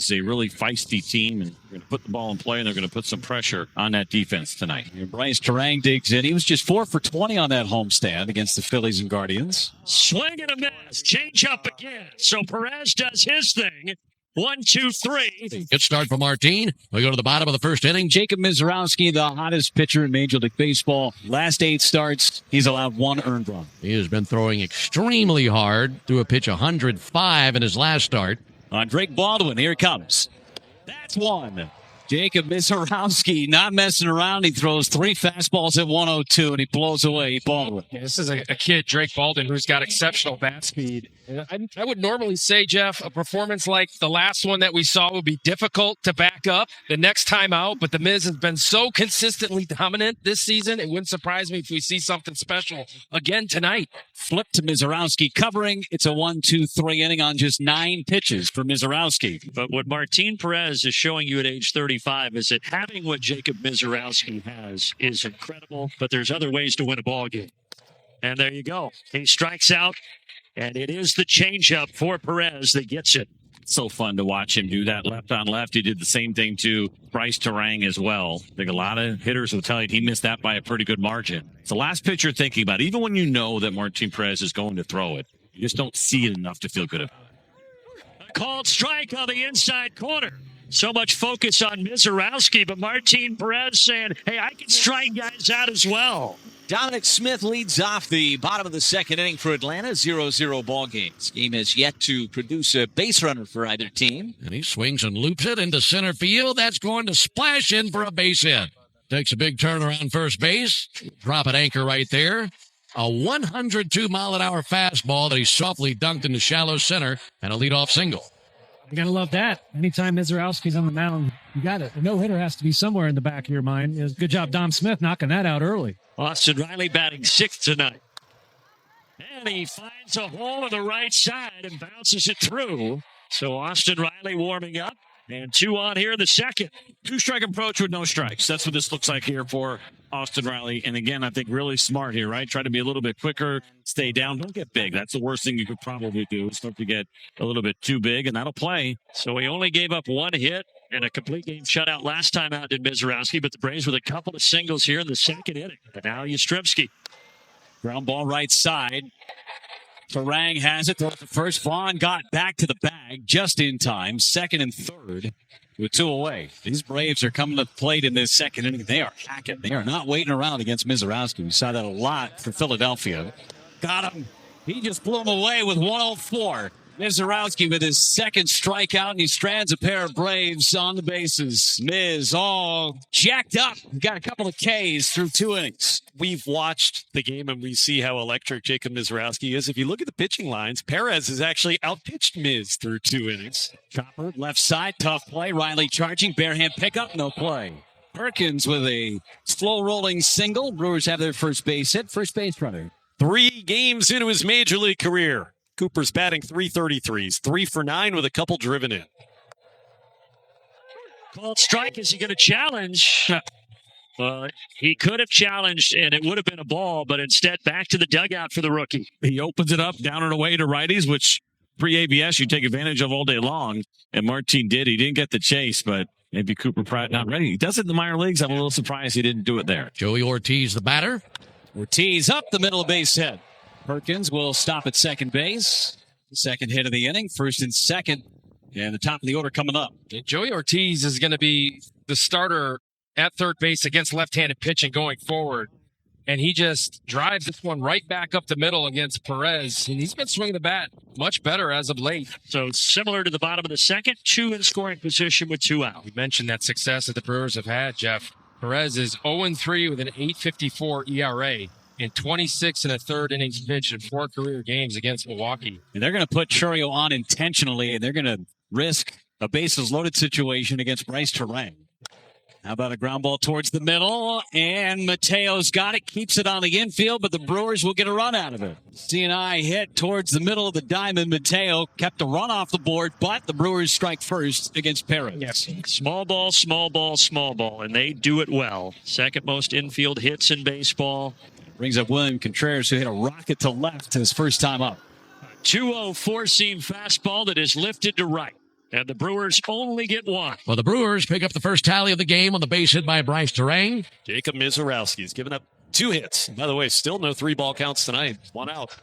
It's a really feisty team, and they're going to put the ball in play, and they're going to put some pressure on that defense tonight. Bryce Terang digs in. He was just 4 for 20 on that homestand against the Phillies and Guardians. Swing and a miss. Change up again. So Perez does his thing. 1, 2, 3. Good start for Martin. We go to the bottom of the first inning. Jacob Mizorowski, the hottest pitcher in Major League Baseball. Last 8 starts, he's allowed 1 earned run. He has been throwing extremely hard. Threw a pitch 105 in his last start. On Drake Baldwin, here it comes. That's 1. Jacob Mizorowski not messing around. He throws 3 fastballs at 102, and he blows away Baldwin. Yeah, this is a kid, Drake Baldwin, who's got exceptional bat speed. I would normally say, Jeff, a performance like the last one that we saw would be difficult to back up the next time out, but the Miz has been so consistently dominant this season, it wouldn't surprise me if we see something special again tonight. Flip to Mizorowski, covering. It's a 1, 2, 3 inning on just 9 pitches for Mizorowski. But what Martin Perez is showing you at age 35 is that having what Jacob Mizorowski has is incredible, but there's other ways to win a ball game. And there you go. He strikes out, and it is the changeup for Perez that gets it. So fun to watch him do that left on left. He did the same thing to Bryce Terang as well. I think a lot of hitters will tell you he missed that by a pretty good margin. It's the last pitch you're thinking about. Even when you know that Martin Perez is going to throw it, you just don't see it enough to feel good about it. A called strike on the inside corner. So much focus on Mizorowski, but Martin Perez saying, hey, I can strike guys out as well. Dominic Smith leads off the bottom of the second inning for Atlanta, 0-0 ball game. This game has yet to produce a base runner for either team. And he swings and loops it into center field. That's going to splash in for a base hit. Takes a big turn around first base. Drop an anchor right there. A 102-mile-an-hour fastball that he softly dunked into shallow center and a leadoff single. You got to love that. Anytime Mizorowski's on the mound, you got it. A no-hitter has to be somewhere in the back of your mind. Good job, Dom Smith, knocking that out early. Austin Riley batting 6th tonight. And he finds a hole on the right side and bounces it through. So Austin Riley warming up. And 2 on here in the second. 2-strike approach with no strikes. That's what this looks like here for Austin Riley. And again, I think really smart here, right? Try to be a little bit quicker, stay down, don't get big. That's the worst thing you could probably do. Start to get a little bit too big, and that'll play. So he only gave up 1 hit and a complete game shutout last time out, did Mizorowski, but the Braves with a couple of singles here in the second inning. And now Yastrzemski. Ground ball right side. Terang has it. Throws the first. Vaughn got back to the bag just in time. Second and third with 2 away. These Braves are coming to the plate in this second inning. They are hacking. They are not waiting around against Mizorowski. We saw that a lot for Philadelphia. Got him. He just blew him away with 104. Mizorowski with his second strikeout, and he strands a pair of Braves on the bases. Miz all jacked up. Got a couple of Ks through 2 innings. We've watched the game, and we see how electric Jacob Mizorowski is. If you look at the pitching lines, Perez has actually outpitched Miz through 2 innings. Chopper, left side, tough play. Riley charging, bare hand pickup, no play. Perkins with a slow-rolling single. Brewers have their first base hit. First base runner. 3 games into his major league career. Cooper's batting .333s, 3 for 9 with a couple driven in. Called strike. Is he going to challenge? He could have challenged, and it would have been a ball, but instead back to the dugout for the rookie. He opens it up down and away to righties, which pre-ABS you take advantage of all day long. And Martin did. He didn't get the chase, but maybe Cooper Pratt not ready. He does it in the minor leagues. I'm a little surprised he didn't do it there. Joey Ortiz, the batter. Ortiz up the middle of base hit. Perkins will stop at second base. Second hit of the inning, first and second. And the top of the order coming up. Joey Ortiz is going to be the starter at third base against left-handed pitching going forward. And he just drives this one right back up the middle against Perez. And he's been swinging the bat much better as of late. So similar to the bottom of the second, 2 in scoring position with 2 out. We mentioned that success that the Brewers have had, Jeff. Perez is 0-3 with an .854 ERA. In 26 and a third innings pitched in 4 career games against Milwaukee. And they're going to put Churio on intentionally, and they're going to risk a bases loaded situation against Bryce Terang. How about a ground ball towards the middle? And Mateo's got it, keeps it on the infield, but the Brewers will get a run out of it. C&I hit towards the middle of the diamond. Mateo kept a run off the board, but the Brewers strike first against Perez. Yes. Small ball, small ball, small ball, and they do it well. Second most infield hits in baseball. Brings up William Contreras, who hit a rocket to left his first time up. 2-0 four-seam fastball that is lifted to right. And the Brewers only get one. Well, the Brewers pick up the first tally of the game on the base hit by Bryce Terang. Jacob Mizorowski's given up 2 hits. By the way, still no 3-ball counts tonight. 1 out.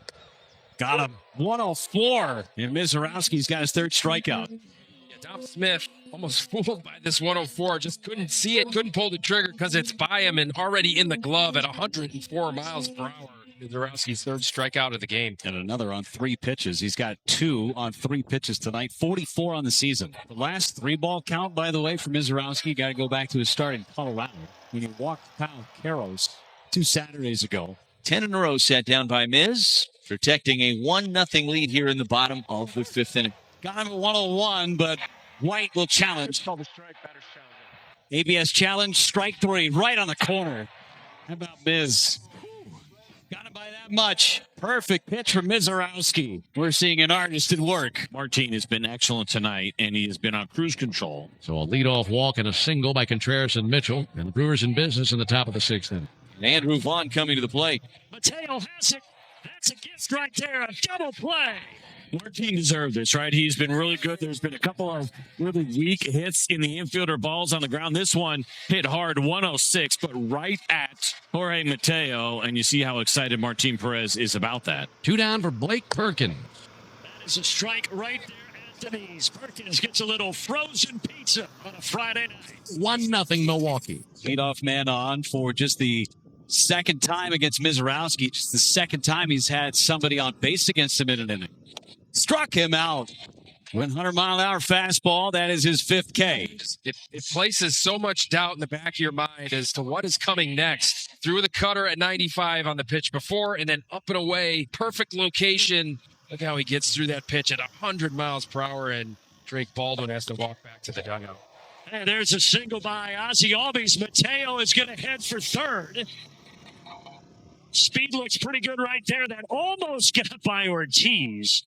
Got him. 104. And Mizorowski's got his 3rd strikeout. Yeah, Dom Smith almost fooled by this 104. Just couldn't see it, couldn't pull the trigger because it's by him and already in the glove at 104 miles per hour. Mizorowski's 3rd strikeout of the game. And another on 3 pitches. He's got 2 on 3 pitches tonight, 44 on the season. The last 3-ball count, by the way, for Mizorowski, got to go back to his start in Colorado when he walked Kyle Caros 2 Saturdays ago. 10 in a row set down by Miz, protecting a 1-0 lead here in the bottom of the 5th inning. Got him at 101, but White will challenge. ABS challenge, strike 3, right on the corner. How about Miz? Got him by that much. Perfect pitch for Mizorowski. We're seeing an artist at work. Martin has been excellent tonight, and he has been on cruise control. So a leadoff walk and a single by Contreras and Mitchell. And the Brewers in business in the top of the 6th inning. Andrew Vaughn coming to the plate. Mateo has it. That's a gift right there. A double play. Martin deserved this, right? He's been really good. There's been a couple of really weak hits in the infield or balls on the ground. This one hit hard, 106, but right at Jorge Mateo, and you see how excited Martin Perez is about that. 2 down for Blake Perkins. That is a strike right there at Denise. Perkins gets a little frozen pizza on a Friday night. 1-0 Milwaukee. Leadoff man on for just the 2nd time against Mizorowski. Just the 2nd time he's had somebody on base against him in an inning. Struck him out. 100-mile-an-hour fastball. That is his 5th K. It places so much doubt in the back of your mind as to what is coming next. Threw the cutter at 95 on the pitch before and then up and away. Perfect location. Look how he gets through that pitch at 100 miles per hour, and Drake Baldwin has to walk back to the dugout. And there's a single by Ozzie Albies. Mateo is going to head for 3rd. Speed looks pretty good right there. That almost got by Ortiz.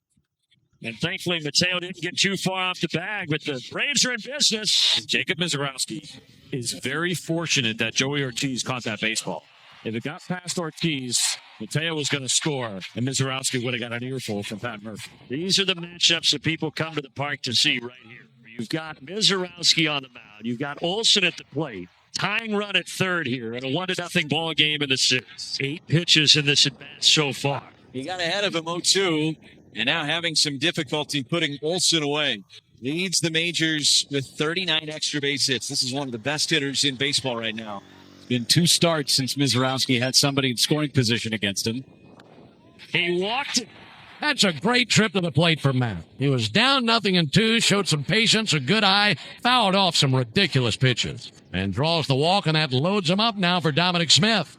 And thankfully, Mateo didn't get too far off the bag, but the Braves are in business. And Jacob Mizorowski is very fortunate that Joey Ortiz caught that baseball. If it got past Ortiz, Mateo was going to score, and Mizorowski would have got an earful from Pat Murphy. These are the matchups that people come to the park to see right here. You've got Mizorowski on the mound. You've got Olsen at the plate. Tying run at 3rd here in a 1-0 ball game in the 6th. 8 pitches in this at-bat so far. He got ahead of him 0-2, and now having some difficulty putting Olsen away. Leads the majors with 39 extra base hits. This is one of the best hitters in baseball right now. Been 2 starts since Mizorowski had somebody in scoring position against him. He walked it. That's a great trip to the plate for Matt. He was down 0-2, showed some patience, a good eye, fouled off some ridiculous pitches, and draws the walk, and that loads him up now for Dominic Smith.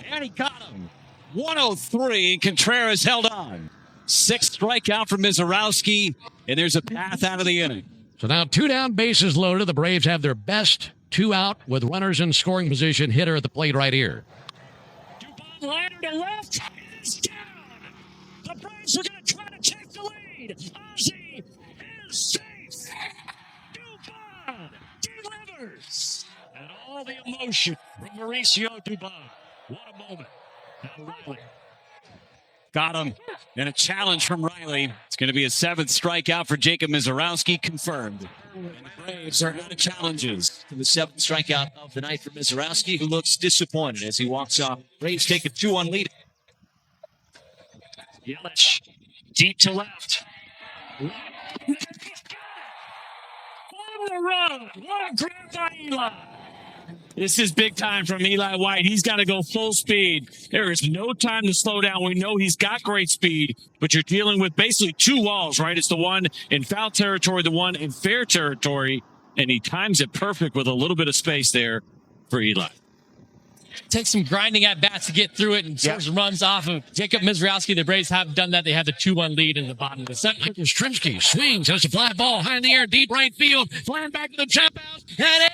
And he got him. 103. Contreras held on. 6th strikeout for Mizorowski, and there's a path out of the inning. So now 2 down, bases loaded. The Braves have their best 2 out with runners in scoring position hitter at the plate right here. Dubon liner to left. It's down. The Braves are going to try to take the lead. Ozzie is safe. Dubon delivers. And all the emotion from Mauricio Dubon. What a moment. Now Riley. Got him. And a challenge from Riley. It's going to be a 7th strikeout for Jacob Mizorowski, confirmed. And the Braves are out of challenges to the 7th strikeout of the night for Mizorowski, who looks disappointed as he walks off. Braves take a 2-1 lead. Yelich deep to left. On the run. What a grab by Eli. This is big time from Eli White. He's got to go full speed. There is no time to slow down. We know he's got great speed, but you're dealing with basically 2 walls, right? It's the one in foul territory, the one in fair territory, and he times it perfect with a little bit of space there for Eli. Takes some grinding at bats to get through it and scores runs off of Jacob Mizorowski. The Braves have done that. They have the 2-1 lead in the bottom of the 7th. Yastrzemski swings, has a fly ball high in the air, deep right field, flying back to the jump house, and